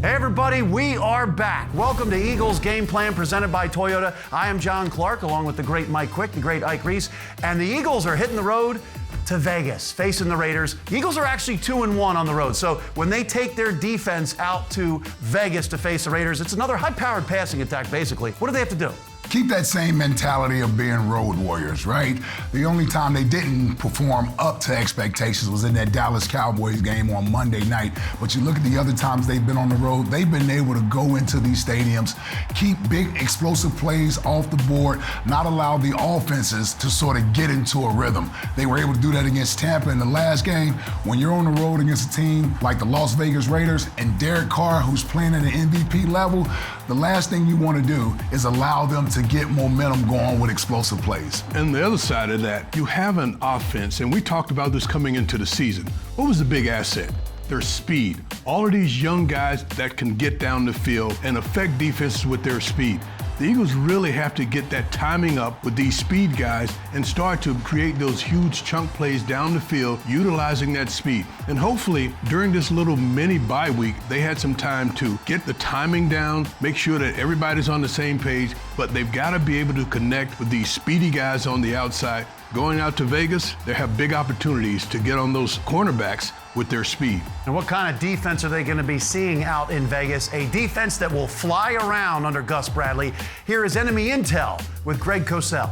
Hey everybody, we are back. Welcome to Eagles Game Plan presented by Toyota. I am John Clark along with the great Mike Quick, the great Ike Reese, and the Eagles are hitting the road to Vegas, facing the Raiders. The Eagles are actually 2-1 on the road. So when they take their defense out to Vegas to face the Raiders, it's another high-powered passing attack, basically. What do they have to do? Keep that same mentality of being road warriors, right? The only time they didn't perform up to expectations was in that Dallas Cowboys game on Monday night. But you look at the other times they've been on the road, they've been able to go into these stadiums, keep big explosive plays off the board, not allow the offenses to sort of get into a rhythm. They were able to do that against Tampa in the last game. When you're on the road against a team like the Las Vegas Raiders and Derek Carr, who's playing at an MVP level, the last thing you want to do is allow them to get momentum going with explosive plays. And the other side of that, you have an offense, and we talked about this coming into the season. What was the big asset? Their speed. All of these young guys that can get down the field and affect defenses with their speed. The Eagles really have to get that timing up with these speed guys and start to create those huge chunk plays down the field, utilizing that speed. And hopefully, during this little mini bye week, they had some time to get the timing down, make sure that everybody's on the same page, but they've got to be able to connect with these speedy guys on the outside. Going out to Vegas, they have big opportunities to get on those cornerbacks with their speed. And what kind of defense are they going to be seeing out in Vegas? A defense that will fly around under Gus Bradley. Here is Enemy Intel with Greg Cosell.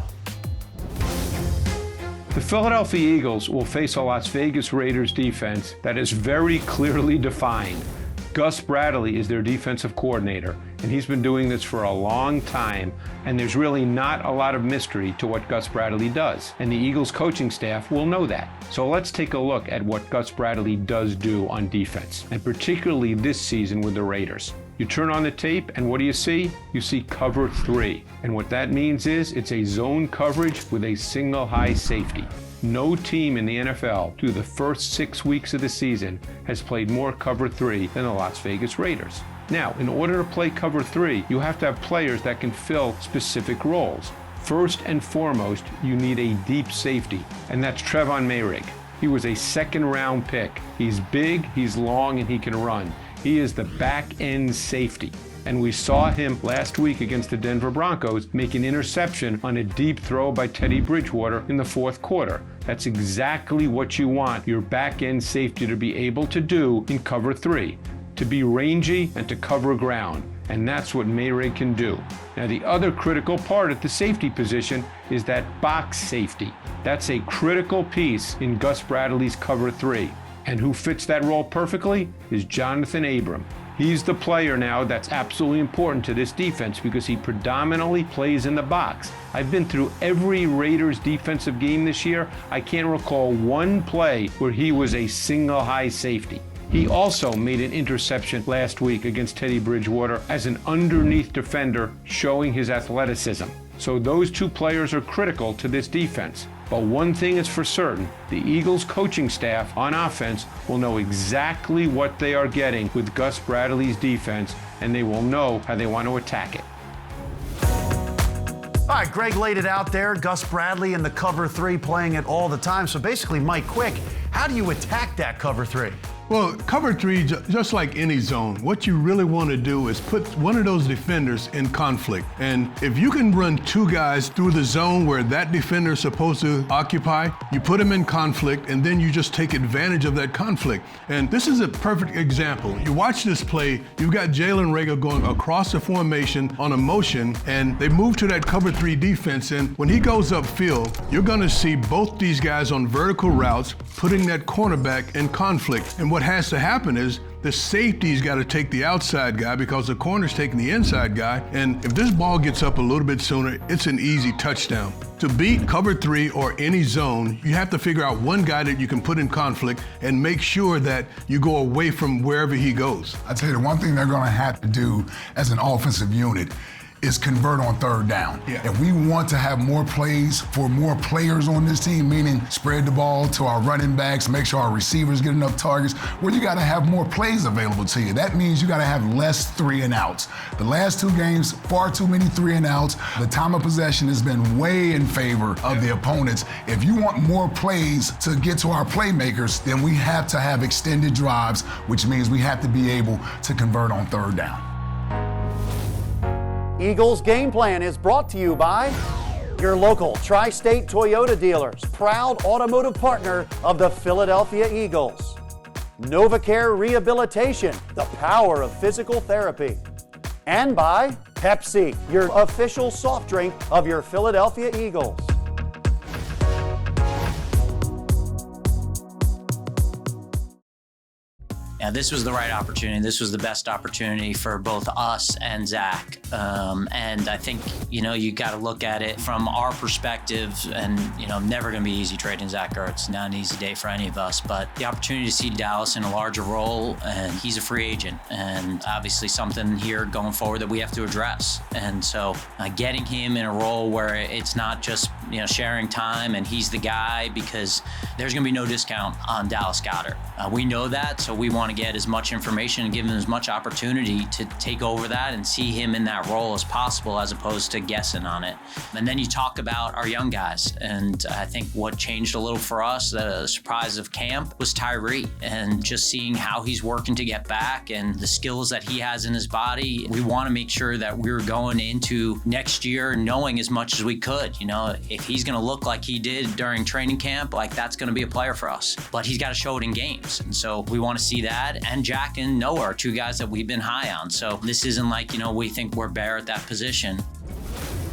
The Philadelphia Eagles will face a Las Vegas Raiders defense that is very clearly defined. Gus Bradley is their defensive coordinator, and he's been doing this for a long time, and there's really not a lot of mystery to what Gus Bradley does, and the Eagles coaching staff will know that. So let's take a look at what Gus Bradley does do on defense, and particularly this season with the Raiders. You turn on the tape, and what do you see? You see cover 3, and what that means is it's a zone coverage with a single high safety. No team in the NFL through the first 6 weeks of the season has played more cover 3 than the Las Vegas Raiders. Now, in order to play cover 3, you have to have players that can fill specific roles. First and foremost, you need a deep safety, and that's Trevon Mayrig. He was a second-round pick. He's big, he's long, and he can run. He is the back-end safety. And we saw him last week against the Denver Broncos make an interception on a deep throw by Teddy Bridgewater in the fourth quarter. That's exactly what you want your back-end safety to be able to do in cover 3, to be rangy and to cover ground. And that's what Mayrig can do. Now, the other critical part at the safety position is that box safety. That's a critical piece in Gus Bradley's cover 3. And who fits that role perfectly is Jonathan Abram. He's the player now that's absolutely important to this defense because he predominantly plays in the box. I've been through every Raiders defensive game this year. I can't recall one play where he was a single high safety. He also made an interception last week against Teddy Bridgewater as an underneath defender, showing his athleticism. So those two players are critical to this defense. But one thing is for certain, the Eagles coaching staff on offense will know exactly what they are getting with Gus Bradley's defense, and they will know how they want to attack it. All right, Greg laid it out there. Gus Bradley in the cover 3 playing it all the time. So basically, Mike Quick, how do you attack that cover 3? Well, cover 3, just like any zone, what you really want to do is put one of those defenders in conflict. And if you can run 2 guys through the zone where that defender is supposed to occupy, you put them in conflict, and then you just take advantage of that conflict. And this is a perfect example. You watch this play, you've got Jalen Reagor going across the formation on a motion, and they move to that cover 3 defense, and when he goes upfield, you're going to see both these guys on vertical routes putting that cornerback in conflict. And what has to happen is the safety's got to take the outside guy because the corner's taking the inside guy. And if this ball gets up a little bit sooner, it's an easy touchdown. To beat cover 3 or any zone, you have to figure out one guy that you can put in conflict and make sure that you go away from wherever he goes. I tell you, the one thing they're going to have to do as an offensive unit is convert on third down. Yeah. If we want to have more plays for more players on this team, meaning spread the ball to our running backs, make sure our receivers get enough targets, well, you got to have more plays available to you. That means you got to have less 3-and-outs. The last 2 games, far too many 3-and-outs. The time of possession has been way in favor of the opponents. If you want more plays to get to our playmakers, then we have to have extended drives, which means we have to be able to convert on third down. Eagles Game Plan is brought to you by your local Tri-State Toyota dealers, proud automotive partner of the Philadelphia Eagles. NovaCare Rehabilitation, the power of physical therapy. And by Pepsi, your official soft drink of your Philadelphia Eagles. Yeah, this was the right opportunity. This was the best opportunity for both us and Zach. And I think, you got to look at it from our perspective, and, never going to be easy trading Zach Ertz. Not an easy day for any of us, but the opportunity to see Dallas in a larger role, and he's a free agent, and obviously something here going forward that we have to address. And so getting him in a role where it's not just, sharing time and he's the guy, because there's going to be no discount on Dallas Goedert. We know that, so we want to get as much information and give him as much opportunity to take over that and see him in that role as possible, as opposed to guessing on it. And then you talk about our young guys, and I think what changed a little for us, the surprise of camp, was Tyree, and just seeing how he's working to get back and the skills that he has in his body. We want to make sure that we're going into next year knowing as much as we could. If he's going to look like he did during training camp, that's going to be a player for us. But he's got to show it in games. And so we want to see that. And Jack and Noah are 2 guys that we've been high on. So this isn't like, we think we're bare at that position.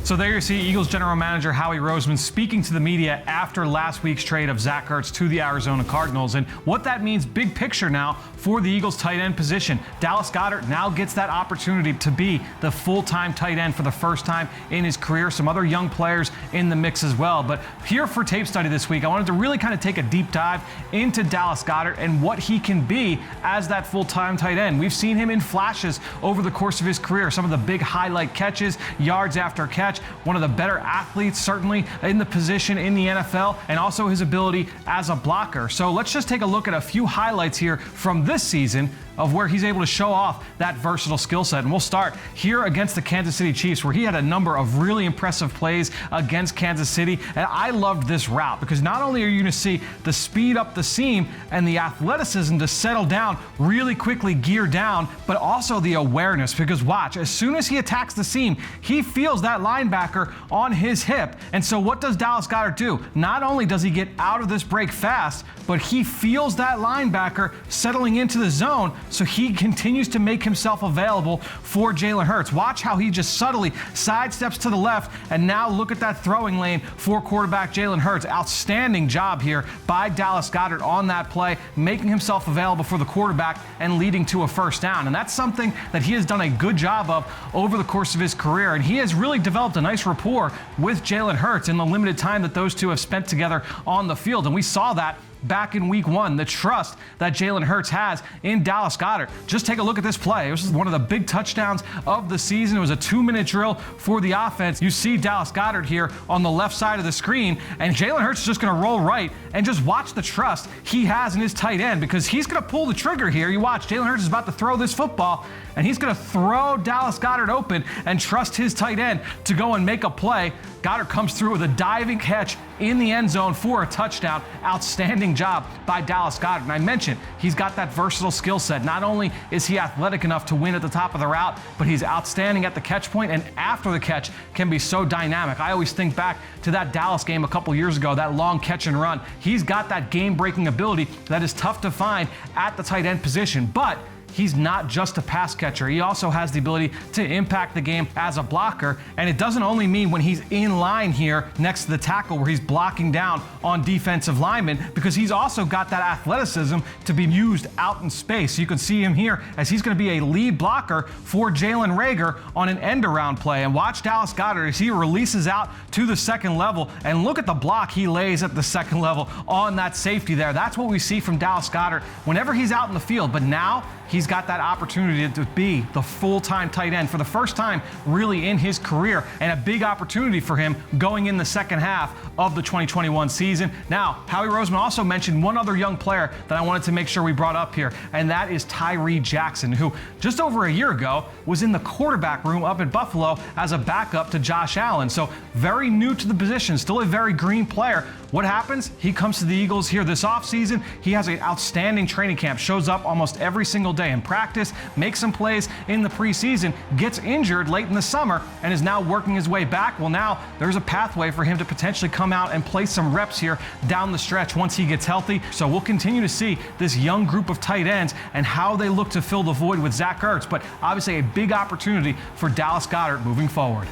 So there you see Eagles general manager Howie Roseman speaking to the media after last week's trade of Zach Ertz to the Arizona Cardinals, and what that means big picture now for the Eagles tight end position. Dallas Goedert now gets that opportunity to be the full-time tight end for the first time in his career. Some other young players in the mix as well. But here for tape study this week, I wanted to really kind of take a deep dive into Dallas Goedert and what he can be as that full-time tight end. We've seen him in flashes over the course of his career. Some of the big highlight catches, yards after catch, one of the better athletes certainly in the position in the NFL, and also his ability as a blocker. So let's just take a look at a few highlights here from this season of where he's able to show off that versatile skill set. And we'll start here against the Kansas City Chiefs, where he had a number of really impressive plays against Kansas City. And I loved this route, because not only are you going to see the speed up the seam and the athleticism to settle down really quickly, gear down, but also the awareness, because watch, as soon as he attacks the seam, he feels that linebacker on his hip. And so what does Dallas Goedert do? Not only does he get out of this break fast, but he feels that linebacker settling into the zone, so he continues to make himself available for Jalen Hurts. Watch how he just subtly sidesteps to the left, and now look at that throwing lane for quarterback Jalen Hurts. Outstanding job here by Dallas Goedert on that play, making himself available for the quarterback and leading to a first down. And that's something that he has done a good job of over the course of his career, and he has really developed a nice rapport with Jalen Hurts in the limited time that those two have spent together on the field. And we saw that back in week 1, the trust that Jalen Hurts has in Dallas Goedert. Just take a look at this play. This is one of the big touchdowns of the season. It was a 2-minute drill for the offense. You see Dallas Goedert here on the left side of the screen, and Jalen Hurts is just going to roll right and just watch the trust he has in his tight end, because he's going to pull the trigger here. You watch, Jalen Hurts is about to throw this football, and he's going to throw Dallas Goedert open and trust his tight end to go and make a play. Goedert comes through with a diving catch in the end zone for a touchdown. Outstanding job by Dallas Goedert. And I mentioned he's got that versatile skill set. Not only is he athletic enough to win at the top of the route, but he's outstanding at the catch point, and after the catch can be so dynamic. I always think back to that Dallas game a couple years ago, that long catch and run. He's got that game-breaking ability that is tough to find at the tight end position. But he's not just a pass catcher. He also has the ability to impact the game as a blocker. And it doesn't only mean when he's in line here next to the tackle where he's blocking down on defensive linemen, because he's also got that athleticism to be used out in space. So you can see him here as he's going to be a lead blocker for Jalen Reagor on an end-around play. And watch Dallas Goedert as he releases out to the second level. And look at the block he lays at the second level on that safety there. That's what we see from Dallas Goedert whenever he's out in the field. But now he's he's got that opportunity to be the full-time tight end for the first time really in his career, and a big opportunity for him going in the second half of the 2021 season. Now, Howie Roseman also mentioned one other young player that I wanted to make sure we brought up here, and that is Tyree Jackson, who just over a year ago was in the quarterback room up in Buffalo as a backup to Josh Allen. So very new to the position, still a very green player. What happens? He comes to the Eagles here this offseason. He has an outstanding training camp, shows up almost every single day in practice, makes some plays in the preseason, gets injured late in the summer, and is now working his way back. Well, now there's a pathway for him to potentially come out and play some reps here down the stretch once he gets healthy. So we'll continue to see this young group of tight ends and how they look to fill the void with Zach Ertz, but obviously a big opportunity for Dallas Goedert moving forward.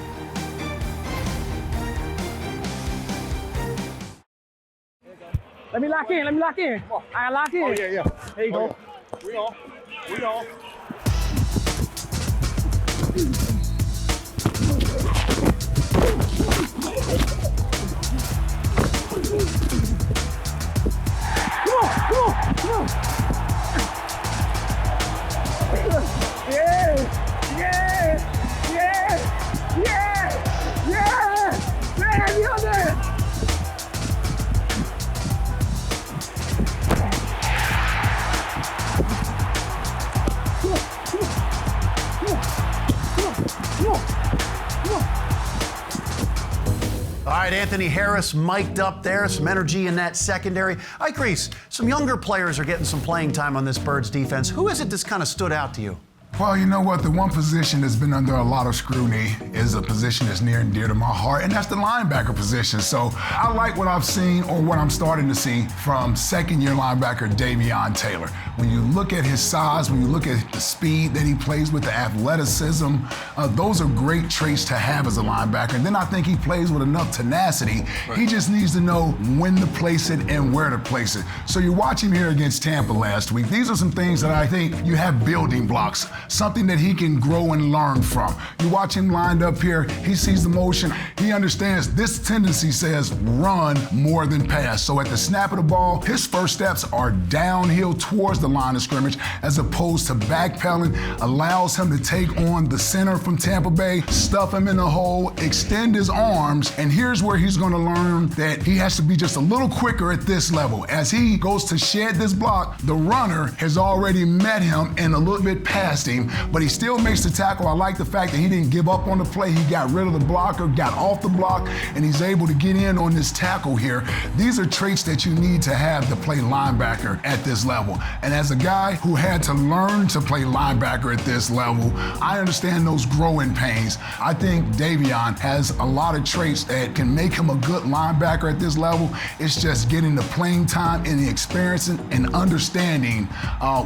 Let me lock in. I lock in. Oh, yeah. There you go. Yeah. We on. Come on. Yeah. Man, you're there. All right, Anthony Harris mic'd up there, some energy in that secondary. Ike Reese, some younger players are getting some playing time on this Birds defense. Who is it that's kind of stood out to you? Well, you know what? The one position that's been under a lot of scrutiny is a position that's near and dear to my heart, and that's the linebacker position. So I like what I've seen, or what I'm starting to see, from second-year linebacker Davion Taylor. When you look at his size, when you look at the speed that he plays with, the athleticism, those are great traits to have as a linebacker. And then I think he plays with enough tenacity. Right. He just needs to know when to place it and where to place it. So you watch him here against Tampa last week. These are some things that I think you have building blocks, something that he can grow and learn from. You watch him lined up here, he sees the motion, he understands this tendency says run more than pass. So at the snap of the ball, his first steps are downhill towards the line of scrimmage as opposed to backpedaling, allows him to take on the center from Tampa Bay, stuff him in the hole, extend his arms, and here's where he's gonna learn that he has to be just a little quicker at this level. As he goes to shed this block, the runner has already met him and a little bit past him, but he still makes the tackle. I like the fact that he didn't give up on the play. He got rid of the blocker, got off the block, and he's able to get in on this tackle here. These are traits that you need to have to play linebacker at this level. And as a guy who had to learn to play linebacker at this level, I understand those growing pains. I think Davion has a lot of traits that can make him a good linebacker at this level. It's just getting the playing time and the experience and understanding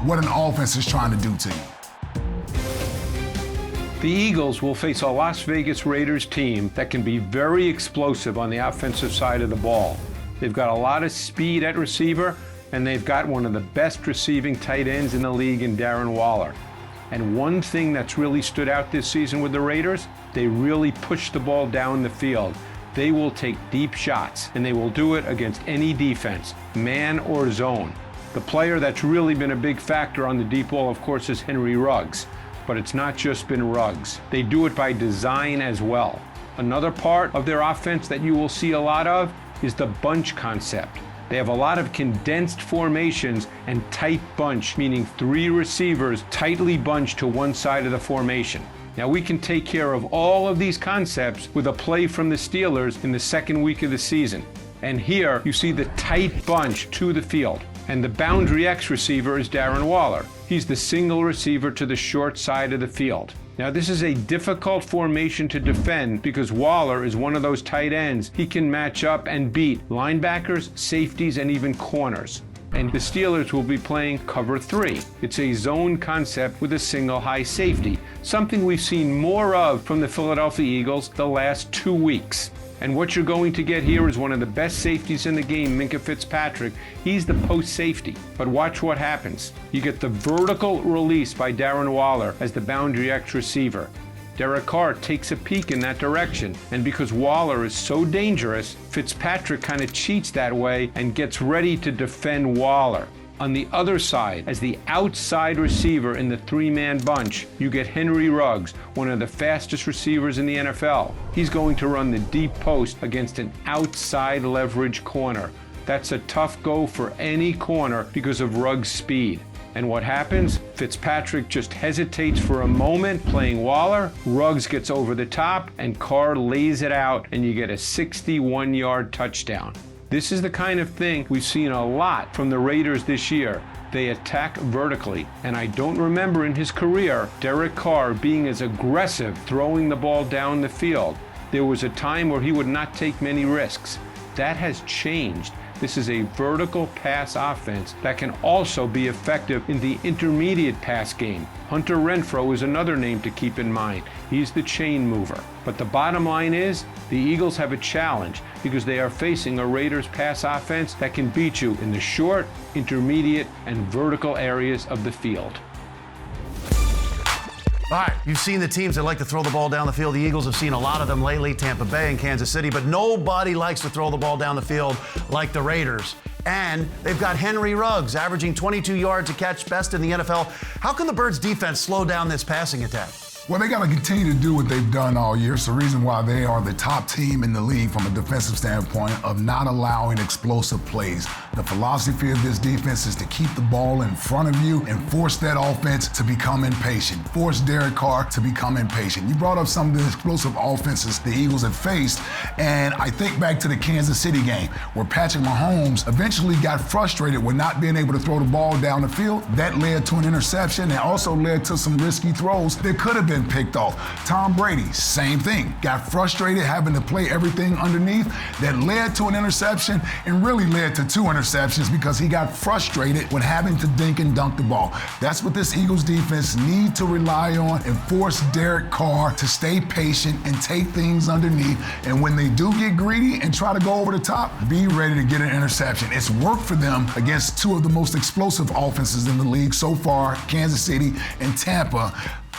what an offense is trying to do to you. The Eagles will face a Las Vegas Raiders team that can be very explosive on the offensive side of the ball. They've got a lot of speed at receiver, and they've got one of the best receiving tight ends in the league in Darren Waller. And one thing that's really stood out this season with the Raiders, they really push the ball down the field. They will take deep shots, and they will do it against any defense, man or zone. The player that's really been a big factor on the deep ball, of course, is Henry Ruggs. But it's not just been Ruggs. They do it by design as well. Another part of their offense that you will see a lot of is the bunch concept. They have a lot of condensed formations and tight bunch, meaning 3 receivers tightly bunched to one side of the formation. Now we can take care of all of these concepts with a play from the Steelers in the second week of the season. And here you see the tight bunch to the field. And the boundary X receiver is Darren Waller. He's the single receiver to the short side of the field. Now this is a difficult formation to defend because Waller is one of those tight ends. He can match up and beat linebackers, safeties, and even corners. And the Steelers will be playing cover 3. It's a zone concept with a single high safety, something we've seen more of from the Philadelphia Eagles the last 2 weeks. And what you're going to get here is one of the best safeties in the game, Minkah Fitzpatrick. He's the post safety. But watch what happens. You get the vertical release by Darren Waller as the boundary X receiver. Derek Carr takes a peek in that direction. And because Waller is so dangerous, Fitzpatrick kind of cheats that way and gets ready to defend Waller. On the other side, as the outside receiver in the three-man bunch, you get Henry Ruggs, one of the fastest receivers in the NFL. He's going to run the deep post against an outside leverage corner. That's a tough go for any corner because of Ruggs' speed. And what happens? Fitzpatrick just hesitates for a moment playing Waller, Ruggs gets over the top, and Carr lays it out, and you get a 61-yard touchdown. This is the kind of thing we've seen a lot from the Raiders this year. They attack vertically, and I don't remember in his career Derek Carr being as aggressive throwing the ball down the field. There was a time where he would not take many risks. That has changed. This is a vertical pass offense that can also be effective in the intermediate pass game. Hunter Renfrow is another name to keep in mind. He's the chain mover. But the bottom line is, the Eagles have a challenge because they are facing a Raiders pass offense that can beat you in the short, intermediate, and vertical areas of the field. All right, you've seen the teams that like to throw the ball down the field. The Eagles have seen a lot of them lately, Tampa Bay and Kansas City, but nobody likes to throw the ball down the field like the Raiders. And they've got Henry Ruggs averaging 22 yards a catch, best in the NFL. How can the Birds defense slow down this passing attack? Well, they got to continue to do what they've done all year. It's the reason why they are the top team in the league from a defensive standpoint of not allowing explosive plays. The philosophy of this defense is to keep the ball in front of you and force that offense to become impatient. Force Derek Carr to become impatient. You brought up some of the explosive offenses the Eagles have faced, and I think back to the Kansas City game where Patrick Mahomes eventually got frustrated with not being able to throw the ball down the field. That led to an interception and also led to some risky throws that could have been picked off. Tom Brady, same thing. Got frustrated having to play everything underneath. That led to an interception and really led to two interceptions because he got frustrated when having to dink and dunk the ball. That's what this Eagles defense need to rely on and force Derek Carr to stay patient and take things underneath. And when they do get greedy and try to go over the top, be ready to get an interception. It's worked for them against two of the most explosive offenses in the league so far, Kansas City and Tampa.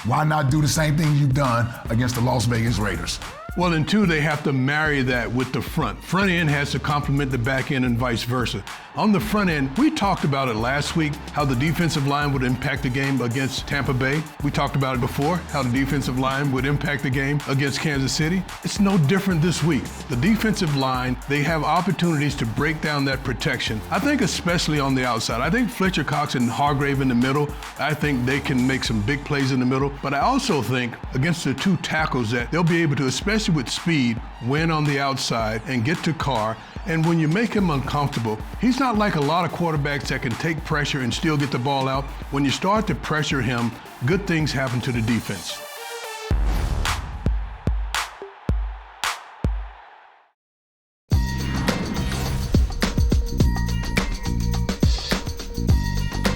Why not do the same thing you've done against the Las Vegas Raiders? Well, and two, they have to marry that with the front. Front end has to complement the back end and vice versa. On the front end, we talked about it last week, how the defensive line would impact the game against Tampa Bay. We talked about it before, how the defensive line would impact the game against Kansas City. It's no different this week. The defensive line, they have opportunities to break down that protection. I think especially on the outside. I think Fletcher Cox and Hargrave in the middle, I think they can make some big plays in the middle. But I also think against the two tackles that they'll be able to, especially with speed, win on the outside and get to Carr. And when you make him uncomfortable, he's not like a lot of quarterbacks that can take pressure and still get the ball out. When you start to pressure him, good things happen to the defense.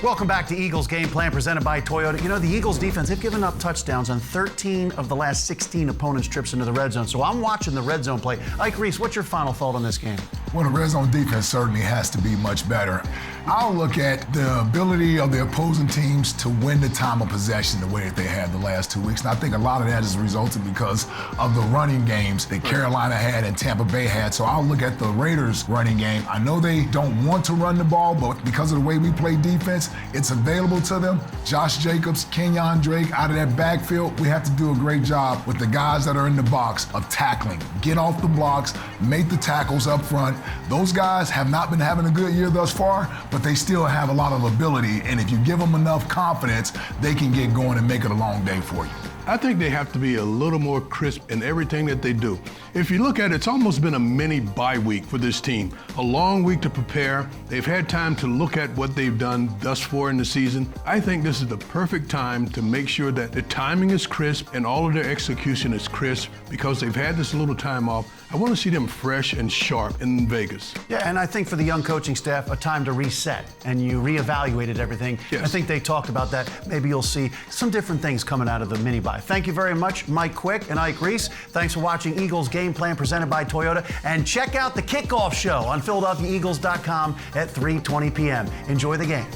Welcome back to Eagles Game Plan presented by Toyota. You know, the Eagles defense, they've given up touchdowns on 13 of the last 16 opponents' trips into the red zone. So I'm watching the red zone play. Ike Reese, what's your final thought on this game? Well, the red zone defense certainly has to be much better. I'll look at the ability of the opposing teams to win the time of possession the way that they had the last 2 weeks. And I think a lot of that is resulted because of the running games that Carolina had and Tampa Bay had. So I'll look at the Raiders' running game. I know they don't want to run the ball, but because of the way we play defense, it's available to them. Josh Jacobs, Kenyon Drake, out of that backfield, we have to do a great job with the guys that are in the box of tackling. Get off the blocks, make the tackles up front. Those guys have not been having a good year thus far, but they still have a lot of ability, and if you give them enough confidence, they can get going and make it a long day for you. I think they have to be a little more crisp in everything that they do. If you look at it, it's almost been a mini bye week for this team. A long week to prepare. They've had time to look at what they've done thus far in the season. I think this is the perfect time to make sure that the timing is crisp and all of their execution is crisp because they've had this little time off. I want to see them fresh and sharp in Vegas. Yeah, and I think for the young coaching staff, a time to reset, and you reevaluated everything. Yes. I think they talked about that. Maybe you'll see some different things coming out of the mini-bye. Thank you very much, Mike Quick and Ike Reese. Thanks for watching Eagles Game Plan presented by Toyota. And check out the kickoff show on PhiladelphiaEagles.com at 3:20 p.m. Enjoy the game.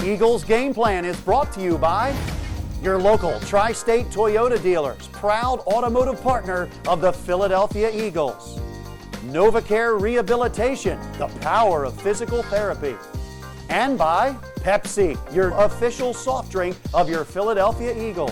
Eagles Game Plan is brought to you by your local Tri-State Toyota dealers, proud automotive partner of the Philadelphia Eagles. NovaCare Rehabilitation, the power of physical therapy. And by Pepsi, your official soft drink of your Philadelphia Eagles.